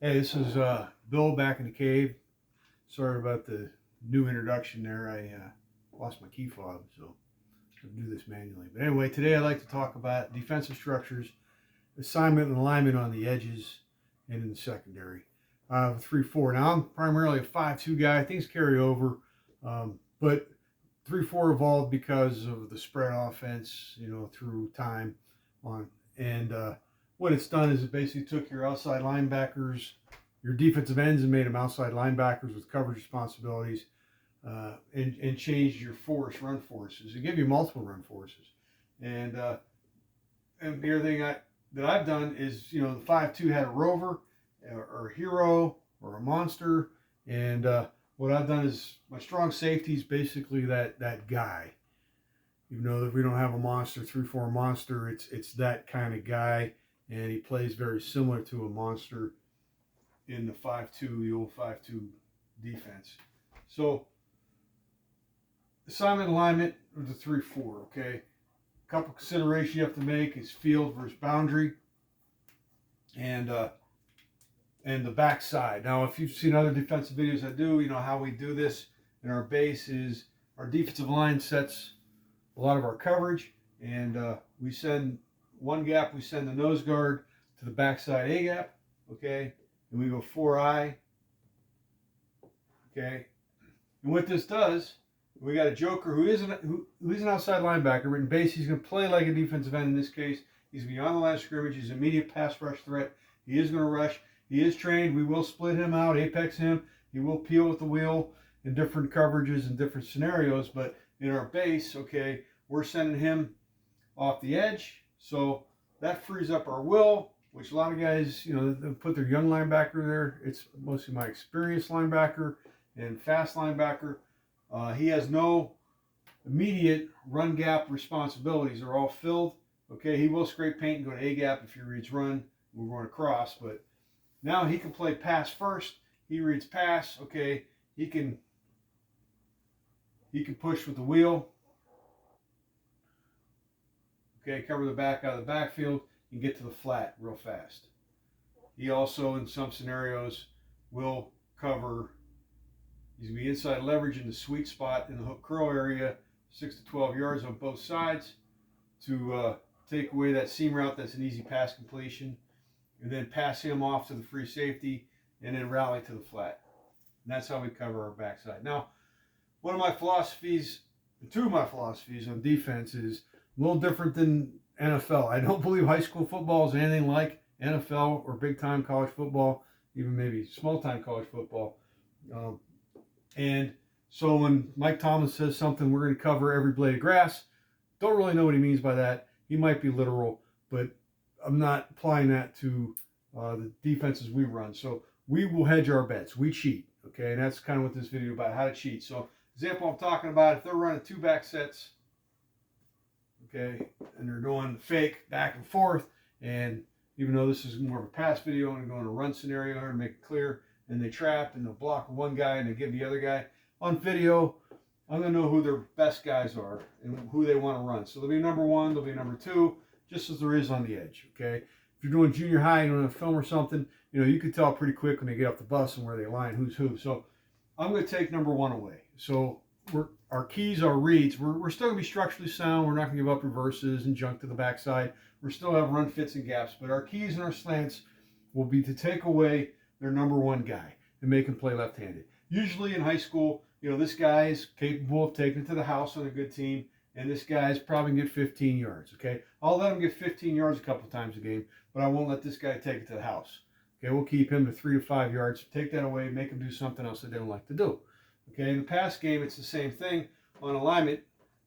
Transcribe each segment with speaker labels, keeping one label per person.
Speaker 1: Hey, this is Bill back in the cave. Sorry about the new introduction there. I lost my key fob, so I'll do this manually. But anyway, today I'd like to talk about defensive structures, assignment and alignment on the edges and in the secondary. 3-4. Now I'm primarily a 5-2 guy. Things carry over, but 3-4 evolved because of the spread offense, through time on and what it's done is it basically took your outside linebackers, your defensive ends, and made them outside linebackers with coverage responsibilities, and changed your run forces. It gave you multiple run forces, and the other thing that I've done is the 5-2 had a rover, or a hero, or a monster, and what I've done is my strong safety is basically that guy. Even though that we don't have a monster, 3-4 monster, it's that kind of guy, and he plays very similar to a monster in the 5-2, the old 5-2 defense. So assignment alignment of the 3-4, okay? A couple considerations you have to make is field versus boundary, and the backside. Now, if you've seen other defensive videos I do, you know how we do this in our base is our defensive line sets a lot of our coverage, and we send one gap, we send the nose guard to the backside A gap, okay, and we go 4-eye, okay. And what this does, we got a joker who is an outside linebacker, but in base he's going to play like a defensive end. In this case, he's beyond the line of scrimmage. He's an immediate pass rush threat. He is going to rush. He is trained. We will split him out, apex him. He will peel with the wheel in different coverages and different scenarios. But in our base, okay, we're sending him off the edge. So that frees up our will, which a lot of guys, they put their young linebacker there. It's mostly my experienced linebacker and fast linebacker. He has no immediate run gap responsibilities. They're all filled. Okay, he will scrape paint and go to A gap if he reads run. We're going across, but now he can play pass first. He reads pass. Okay, he can push with the wheel. Okay, cover the back out of the backfield and get to the flat real fast. He also, in some scenarios, will cover. He's going to be inside leverage in the sweet spot in the hook curl area, 6 to 12 yards on both sides, to take away that seam route that's an easy pass completion, and then pass him off to the free safety, and then rally to the flat. And that's how we cover our backside. Now, two of my philosophies on defense is a little different than NFL. I don't believe high school football is anything like NFL or big-time college football, even maybe small-time college football. And so when Mike Tomlin says something, we're going to cover every blade of grass, don't really know what he means by that. He might be literal, but I'm not applying that to the defenses we run. So we will hedge our bets. We cheat, okay? And that's kind of what this video is about, how to cheat. So example I'm talking about, if they're running two back sets, okay, and they're doing fake back and forth, and even though this is more of a pass video, I'm going to go in a run scenario here and make it clear, and they trap and they'll block one guy and they give the other guy. On video, I'm going to know who their best guys are and who they want to run. So there'll be number one, there'll be number two, just as there is on the edge, okay? If you're doing junior high and on a film or something, you can tell pretty quick when they get off the bus and where they line, who's who. So I'm going to take number one away. So our keys, our reads, we're still going to be structurally sound. We're not going to give up reverses and junk to the backside. We're still have run fits and gaps, but our keys and our slants will be to take away their number one guy and make him play left-handed. Usually in high school, this guy is capable of taking it to the house on a good team, and this guy's probably going to get 15 yards, okay? I'll let him get 15 yards a couple times a game, but I won't let this guy take it to the house. Okay, we'll keep him to 3 to 5 yards, take that away, make him do something else that they don't like to do. Okay, in the pass game, it's the same thing on alignment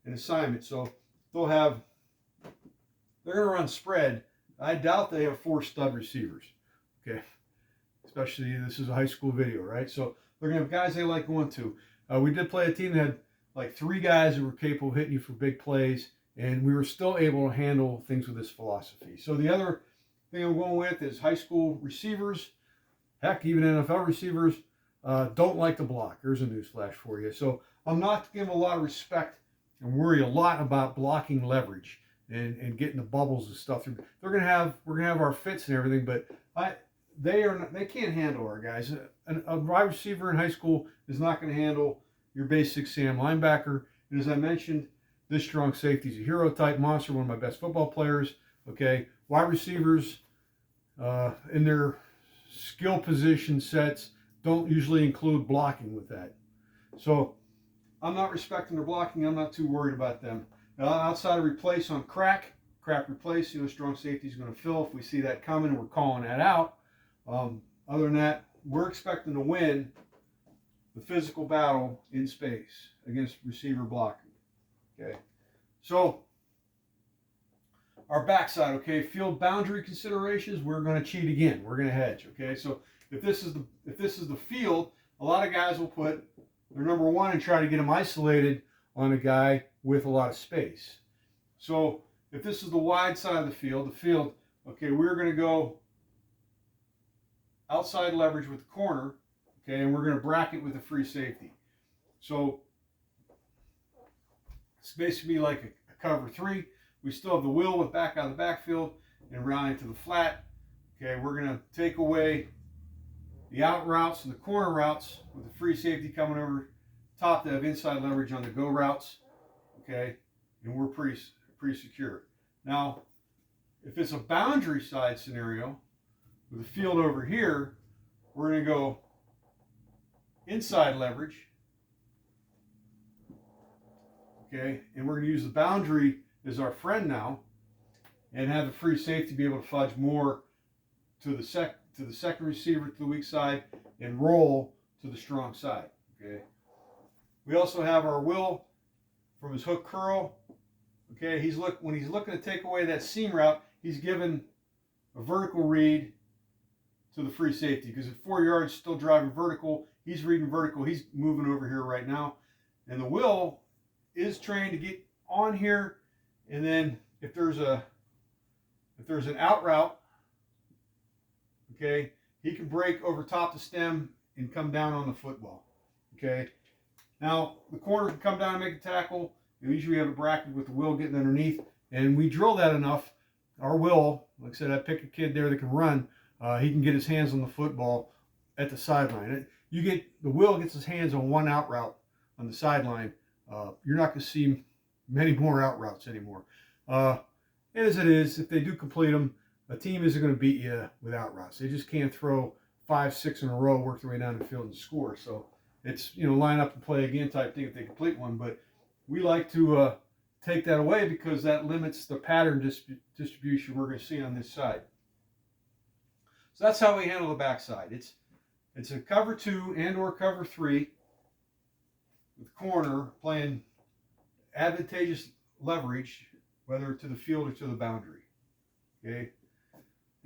Speaker 1: and assignment. So they're going to run spread. I doubt they have 4 stud receivers, okay? Especially, this is a high school video, right? So they're going to have guys they like going to. We did play a team that had like 3 guys that were capable of hitting you for big plays, and we were still able to handle things with this philosophy. So the other thing I'm going with is high school receivers, heck, even NFL receivers, don't like to block. There's a newsflash for you. So I'm not giving a lot of respect and worry a lot about blocking leverage and getting the bubbles and stuff. We're gonna have our fits and everything, but they can't handle our guys. A wide receiver in high school is not going to handle your basic Sam linebacker. And as I mentioned, this strong safety is a hero type monster, one of my best football players. Okay, wide receivers in their skill position sets don't usually include blocking with that. So I'm not respecting their blocking. I'm not too worried about them. Outside of replace on crack replace, strong safety is going to fill. If we see that coming, we're calling that out. Other than that, we're expecting to win the physical battle in space against receiver blocking. Okay, so our backside, okay, field boundary considerations, we're going to cheat again. We're going to hedge. Okay, so if this is the field, a lot of guys will put their number one and try to get them isolated on a guy with a lot of space. So if this is the wide side of the field, okay, we're going to go outside leverage with the corner, okay, and we're going to bracket with a free safety. So it's basically like a cover three. We still have the will with back out of the backfield and rounding to the flat. Okay, we're going to take away the out routes and the corner routes with the free safety coming over top to have inside leverage on the go routes. Okay, and we're pretty secure. Now, if it's a boundary side scenario with the field over here, we're going to go inside leverage. Okay, and we're going to use the boundary as our friend now, and have the free safety be able to fudge more to the second receiver to the weak side and roll to the strong side. Okay. We also have our will from his hook curl. Okay, when he's looking to take away that seam route, he's given a vertical read to the free safety because at 4 yards, still driving vertical. He's reading vertical. He's moving over here right now, and the will is trained to get on here. And then if there's an out route, okay, he can break over top the stem and come down on the football. Okay. Now the corner can come down and make a tackle. And usually we have a bracket with the will getting underneath, and we drill that enough. Our will, like I said, I pick a kid there that can run. He can get his hands on the football at the sideline. The will gets his hands on one out route on the sideline. You're not going to see many more out routes anymore. As it is, if they do complete them, a team isn't going to beat you with out routes. They just can't throw 5, 6 in a row, work their way down the field and score. So it's, line up and play again type thing if they complete one. But we like to take that away because that limits the pattern distribution we're going to see on this side. So that's how we handle the backside. It's a cover 2 and or cover 3 with corner playing advantageous leverage, whether to the field or to the boundary. Okay.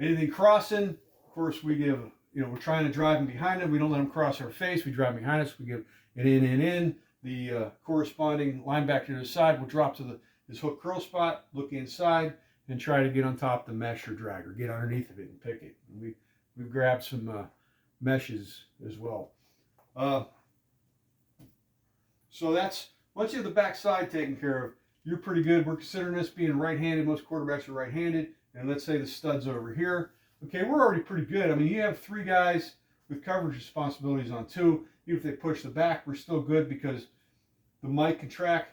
Speaker 1: Anything crossing, of course, we give, we're trying to drive them behind them. We don't let them cross our face. We drive them behind us. We give it in. The corresponding linebacker to the side will drop to his hook curl spot, look inside, and try to get on top of the mesh or drag or get underneath of it and pick it. And we've grabbed some meshes as well. So that's, once you have the backside taken care of, you're pretty good. We're considering this being right-handed. Most quarterbacks are right-handed. And let's say the stud's over here. Okay, we're already pretty good. I mean, you have 3 guys with coverage responsibilities on 2. Even if they push the back, we're still good because the mic can track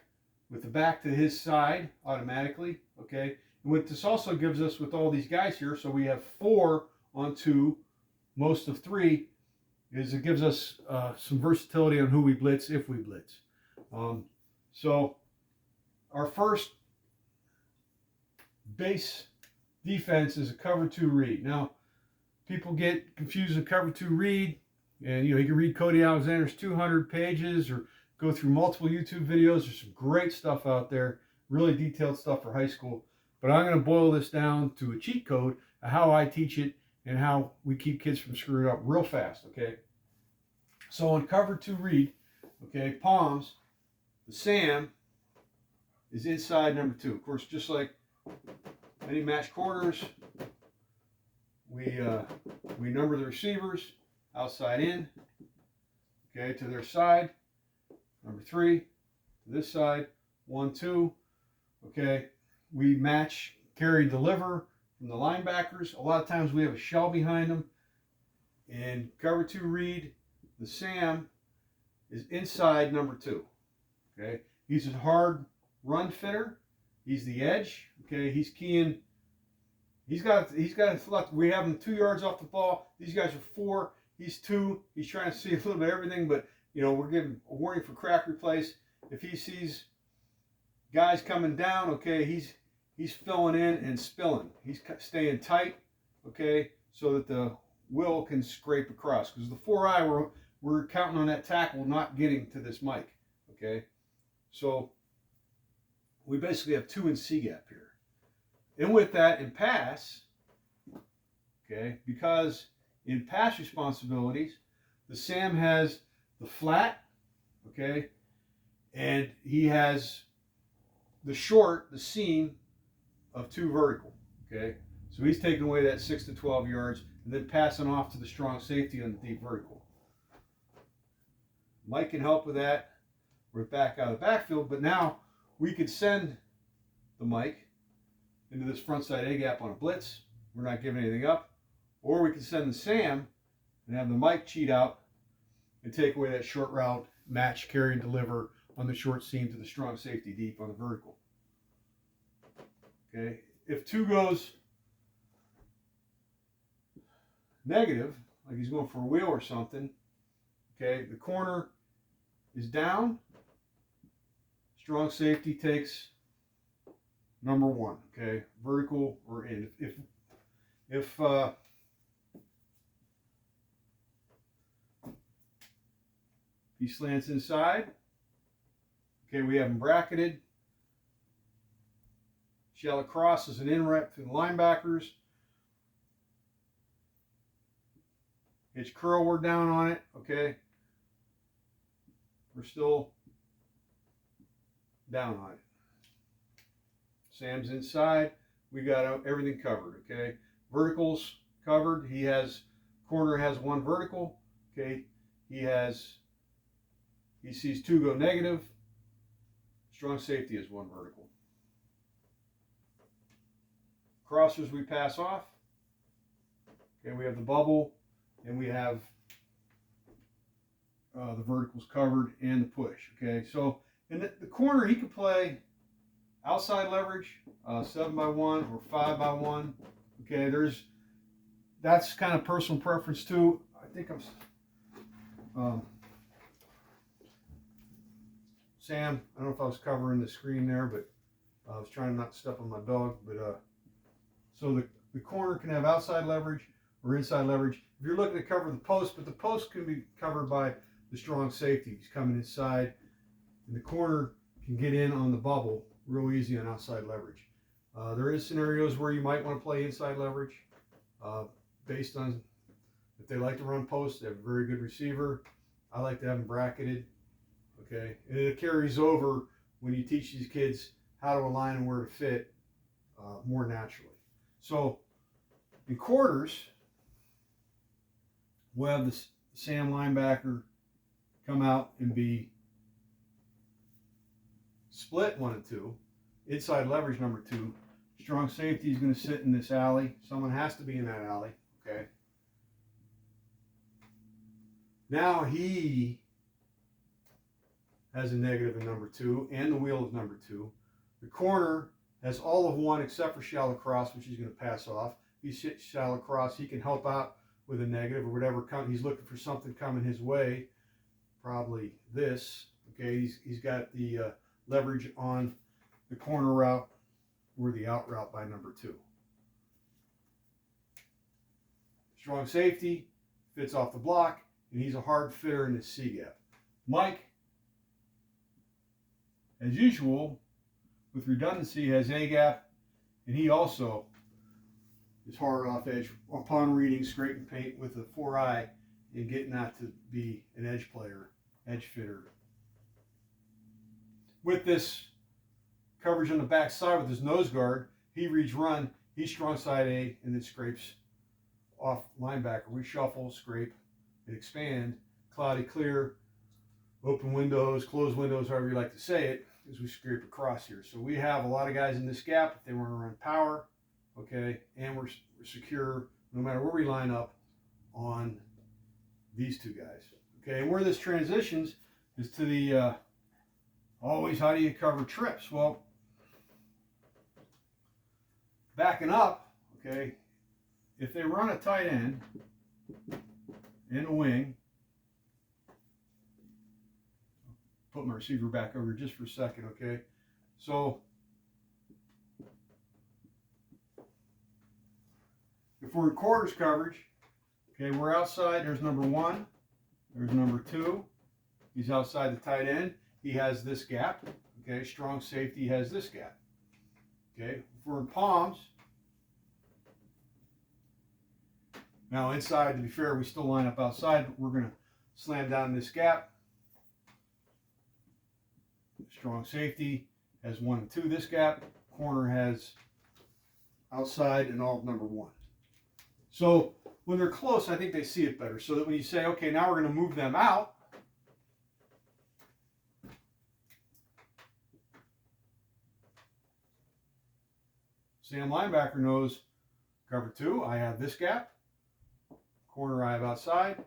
Speaker 1: with the back to his side automatically. Okay, and what this also gives us with all these guys here, so we have 4 on 2, most of 3, is it gives us some versatility on who we blitz if we blitz. So our first base defense is a cover 2 read. Now, people get confused with cover 2 read, and you can read Cody Alexander's 200 pages or go through multiple YouTube videos. There's some great stuff out there, really detailed stuff for high school. But I'm going to boil this down to a cheat code of how I teach it and how we keep kids from screwing up real fast. Okay. So on cover 2 read, okay, palms, the Sam is inside number 2. Of course, just like any match corners, we number the receivers outside in, okay, to their side. Number 3 to this side, 1, 2. Okay, we match carry deliver from the linebackers. A lot of times we have a shell behind them. And cover 2 reed, the SAM is inside number 2. Okay, he's a hard run fitter. He's the edge. Okay, he's keying. He's got a select. We have him 2 yards off the ball. These guys are 4. He's 2. He's trying to see a little bit of everything, but we're giving a warning for crack replace. If he sees guys coming down, okay, he's filling in and spilling. He's staying tight, okay, so that the wheel can scrape across. Because the 4i, we're counting on that tackle not getting to this mic, okay. So we basically have 2 in C gap here. And with that, in pass, okay, because in pass responsibilities, the SAM has the flat, okay, and he has the seam of 2 vertical, okay. So he's taking away that 6 to 12 yards and then passing off to the strong safety on the deep vertical. Mike can help with that. We're back out of the backfield, but now we could send the Mike into this front side A gap on a blitz. We're not giving anything up. Or we can send the SAM and have the Mike cheat out and take away that short route, match, carry, and deliver on the short seam to the strong safety deep on the vertical. Okay, if 2 goes negative, like he's going for a wheel or something, okay, the corner is down, strong safety takes number 1, okay, vertical or in. If he slants inside, okay, we have him bracketed. Shallow cross is an in rep for the linebackers. Hitch curl, we're down on it, okay. We're still down on it. Sam's inside. We got everything covered, okay. Verticals covered. Corner has 1 vertical, okay. He sees 2 go negative. Strong safety is 1 vertical. Crossers we pass off. Okay, we have the bubble, and we have the verticals covered and the push. Okay, so in the corner he could play outside leverage, 7x1 or 5x1. Okay, that's kind of personal preference too. I think Sam, I don't know if I was covering the screen there, but I was trying not to step on my dog. But so the corner can have outside leverage or inside leverage. If you're looking to cover the post, but the post can be covered by the strong safety. He's coming inside, and the corner can get in on the bubble real easy on outside leverage. There is scenarios where you might want to play inside leverage based on if they like to run post. They have a very good receiver. I like to have them bracketed. Okay, and it carries over when you teach these kids how to align and where to fit more naturally. So in quarters, we'll have the Sam linebacker come out and be split 1 and 2, inside leverage number 2. Strong safety is going to sit in this alley. Someone has to be in that alley. Okay. Now he has a negative in number 2 and the wheel is number 2. The corner has all of 1 except for shallow cross, which he's going to pass off. If he's shallow cross, he can help out with a negative or whatever. He's looking for something coming his way. Probably this. Okay, he's got the leverage on the corner route or the out route by number 2. Strong safety, fits off the block, and he's a hard fitter in the C gap. Mike, as usual, with redundancy, has A gap, and he also is hard off edge upon reading, scraping paint with a 4i and getting that to be an edge player, edge fitter. With this coverage on the back side with his nose guard, he reads run, he's strong side A, and then scrapes off linebacker. We shuffle, scrape, and expand, cloudy clear, open windows, closed windows, however you like to say it, as we scrape across here. So we have a lot of guys in this gap if they want to run power, okay, and we're secure no matter where we line up on these two guys. Okay, and where this transitions is to the always how do you cover trips? Well, backing up, okay, if they run a tight end in a wing, put my receiver back over just for a second, okay? So if we're in quarters coverage, okay, we're outside, there's number one, there's number two, he's outside the tight end, he has this gap, okay, strong safety has this gap, okay? If we're in palms, now inside, to be fair, we still line up outside, but we're gonna slam down this gap. Strong safety has 1 and 2 this gap, corner has outside and all of number one. So when they're close, I think they see it better. So that when you say, okay, now we're going to move them out, Sam linebacker knows cover 2, I have this gap, corner I have outside,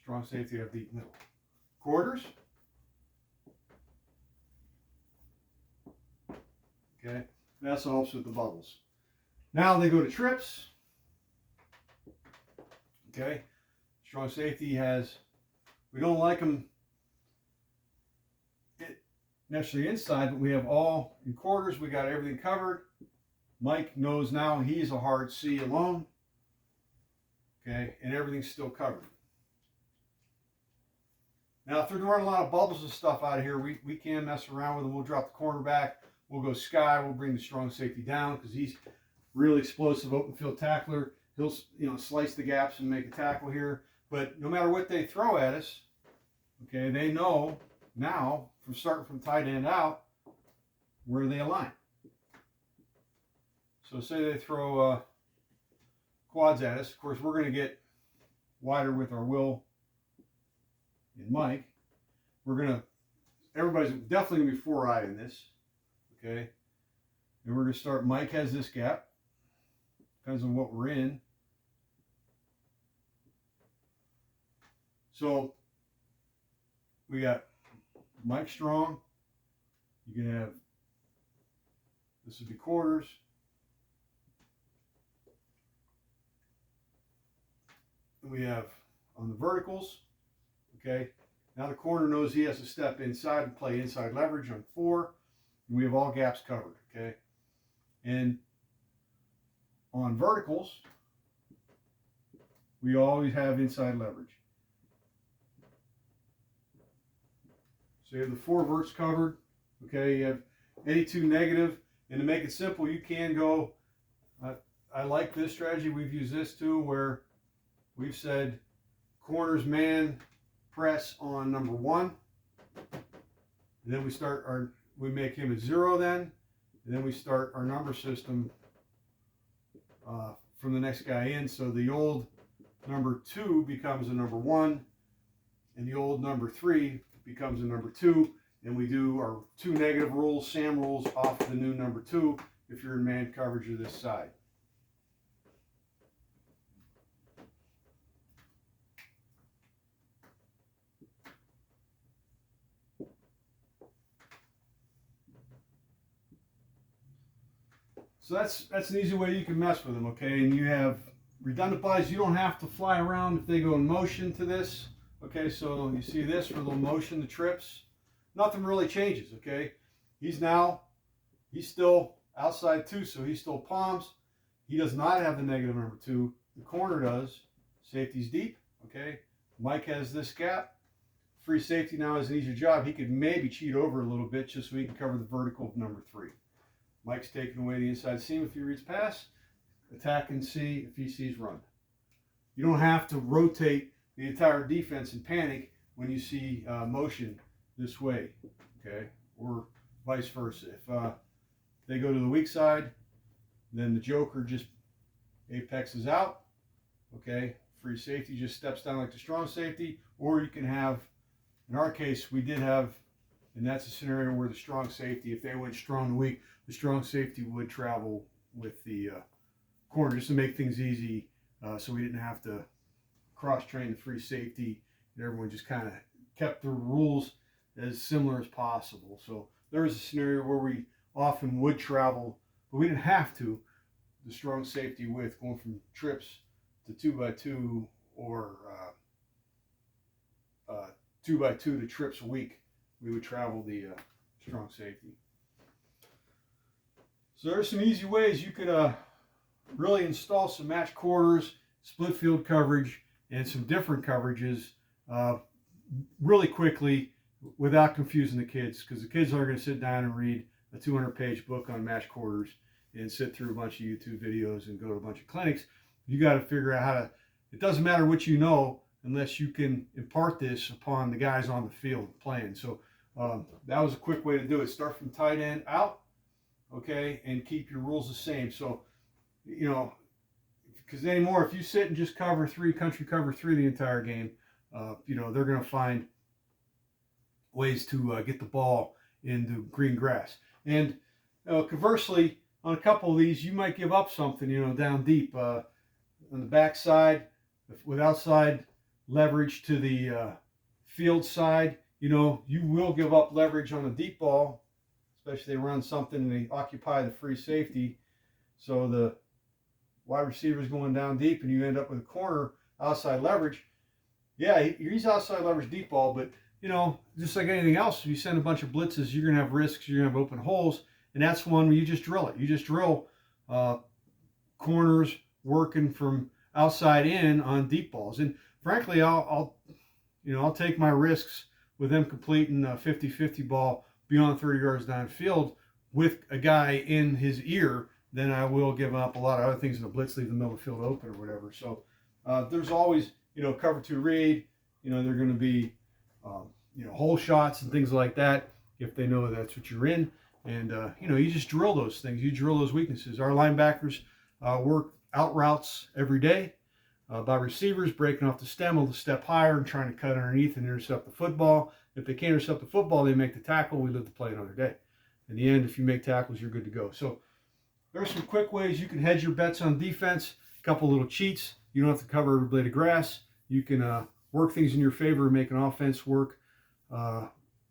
Speaker 1: strong safety I have deep middle. Quarters, okay, that also helps with the bubbles. Now they go to trips. Okay, strong safety has, we don't like them necessarily inside, but we have all in quarters, we got everything covered. Mike knows now he's a hard C alone. Okay, and everything's still covered. Now, if they're running a lot of bubbles and stuff out of here, we can mess around with them. We'll drop the corner back. We'll go sky. We'll bring the strong safety down because he's really explosive open field tackler. He'll, you know, slice the gaps and make a tackle here. But no matter what they throw at us, okay, they know now from starting from tight end out where they align. So say they throw quads at us. Of course, we're going to get wider with our Will and Mike. Everybody's definitely going to be 4-eye in this. Okay. And we're going to start, Mike has this gap. Depends on what we're in. So we got Mike strong. You can have, this would be quarters. And we have on the verticals, okay, now the corner knows he has to step inside and play inside leverage on 4. And we have all gaps covered, okay? And on verticals, we always have inside leverage. So you have the 4 verts covered, okay? You have any 2 negative, and to make it simple, you can go, I like this strategy, we've used this too, where we've said corners man press on number 1, and then we make him a 0 then, and then we start our number system from the next guy in. So the old number 2 becomes a number 1, and the old number 3 becomes a number 2, and we do our 2 negative rules, Sam rules off the new number 2 if you're in man coverage of this side. So that's an easy way you can mess with them, okay? And you have redundant buys. You don't have to fly around if they go in motion to this, okay? So you see this for a little motion, the trips. Nothing really changes, okay? He's still outside 2, so he's still palms. He does not have the negative number 2. The corner does. Safety's deep, okay? Mike has this gap. Free safety now has an easier job. He could maybe cheat over a little bit just so he can cover the vertical of number 3. Mike's taking away the inside seam if he reads pass. Attack and see if he sees run. You don't have to rotate the entire defense and panic when you see motion this way, okay? Or vice versa. If they go to the weak side, then the joker just apexes out, okay? Free safety just steps down like the strong safety. Or you can have, in our case, we did have, and that's a scenario where the strong safety, if they went strong and weak, the strong safety would travel with the corner just to make things easy, so we didn't have to cross-train the free safety, and everyone just kind of kept the rules as similar as possible. So there was a scenario where we often would travel, but we didn't have to. The strong safety width going from trips to 2x2 or 2x2 to trips a week, we would travel the strong safety. So there's some easy ways you could really install some match quarters, split field coverage, and some different coverages really quickly without confusing the kids, because the kids aren't going to sit down and read a 200-page book on match quarters and sit through a bunch of YouTube videos and go to a bunch of clinics. You got to figure out how to, it doesn't matter what you know unless you can impart this upon the guys on the field playing. So that was a quick way to do it. Start from tight end out, okay, and keep your rules the same. So, you know, because anymore, if you sit and just cover three, country cover three the entire game, you know, they're going to find ways to get the ball into green grass. And conversely, on a couple of these, you might give up something, you know, down deep on the backside with outside leverage to the field side. You know, you will give up leverage on a deep ball, especially they run something and they occupy the free safety. So the wide receiver is going down deep and you end up with a corner outside leverage. Yeah, he's outside leverage deep ball, but you know, just like anything else, if you send a bunch of blitzes, you're going to have risks, you're going to have open holes, and that's one where you just drill it. You just drill corners working from outside in on deep balls. And frankly, I'll take my risks with them completing a 50-50 ball beyond 30 yards downfield with a guy in his ear than I will give up a lot of other things in the blitz, leave the middle of the field open or whatever. So there's always, you know, cover two read. You know, they're going to be, you know, hole shots and things like that if they know that's what you're in. And, you know, you just drill those things. You drill those weaknesses. Our linebackers work out routes every day by receivers breaking off the stem a little step higher and trying to cut underneath and intercept the football. If they can't intercept the football, they make the tackle. We live to play another day. In the end, if you make tackles, you're good to go. So there's some quick ways you can hedge your bets on defense. A couple little cheats. You don't have to cover every blade of grass. You can work things in your favor and make an offense work.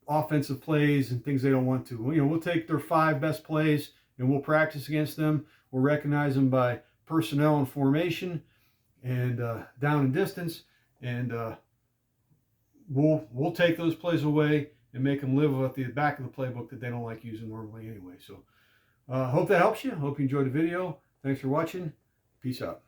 Speaker 1: Offensive plays and things they don't want to. You know, we'll take their 5 best plays and we'll practice against them. We'll recognize them by personnel and formation and down and distance, and we'll take those plays away and make them live at the back of the playbook that they don't like using normally anyway. So hope that helps you. Hope you enjoyed the video. Thanks for watching. Peace out.